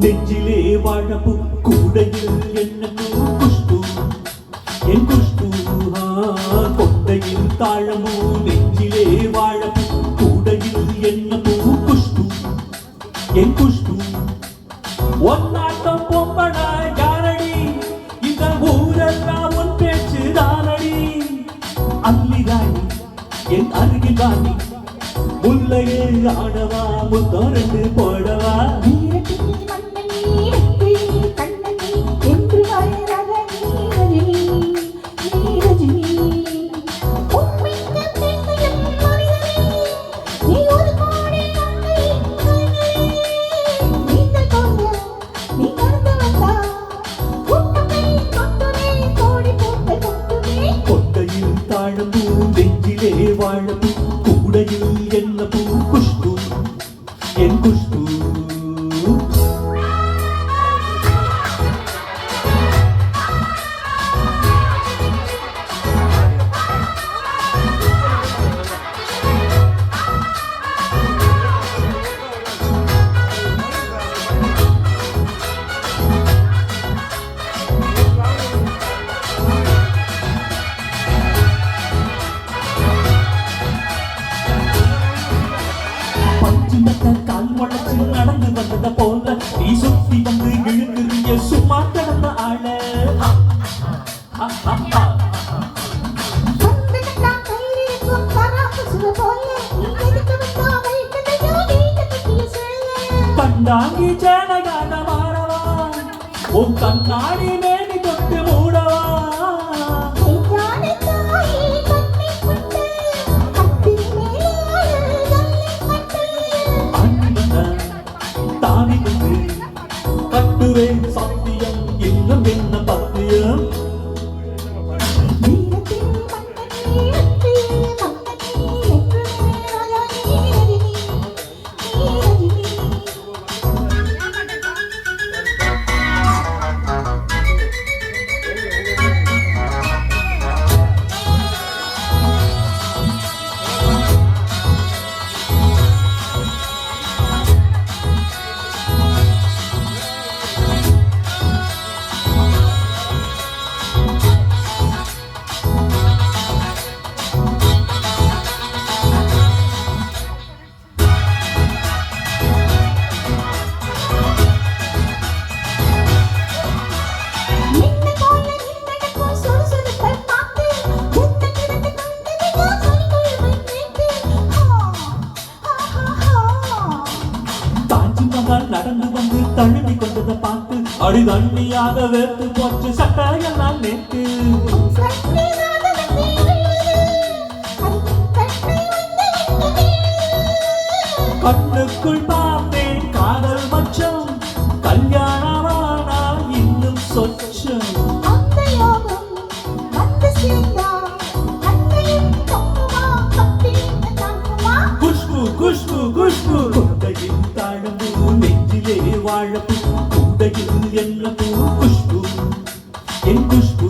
நெஞ்சிலே வாழப்பூ கூடையில் என்ன குஷ்பு என் குஷ்பு கொண்டையில் தாழமோ நெஞ்சிலே வாழப்பூ கூடையில் என்ன குஷ்பு என் குஷ்பு ஒன்னாட்டம் பொம்பட யாரடி இந்த ஊரெல்லாம் உன் பேச்சு தானடி அல்லிராணி என் அருகில் வாணி முல்லையே ஆடவா முத்தோரண்டு போடவா கொட்டையில் தாழம்பூ நெஞ்சிலே வாழப்பூ கூடையில் என்ன பூ குஷ்பு என் குஷ்பு நடந்து வந்தத போல நீ சுத்தி வந்து இழுக்கிறிய சும்மா கிடந்த ஆள கண்டாங்கி சேனகாத மாறவா உன் கண்ணாடி மேனி தொட்டு மூடவா கட்டுவேன் சத்தியம் இன்னும் என்ன பத்தியம் நடந்து வந்து தழுவி கொண்டதை பார்த்து அடி தண்ணியாக வேர்த்து போச்சு சட்டையெல்லாம் நேற்று கண்ணுக்குள் பார்த்தேன் காதல் மச்சம் கல்யாணமானா இன்னும் சொச்சம் குஷ்பு குஷ்பு குஷ்பு கொண்டையில் தாழம்பூ நெஞ்சிலே வாழப்பூ கூடையில் என்ன பூ குஷ்பு என் குஷ்பு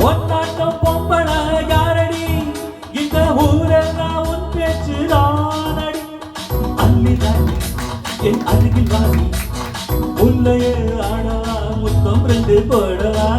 ஒன்னாட்டம் பொம்பட யாரடி இந்த ஊரெல்லாம் உன் பேச்சு தானடி அல்லிராணி என் அருகில் வாணி முல்லையே ஆடவா முத்தம் ரெண்டு போடவா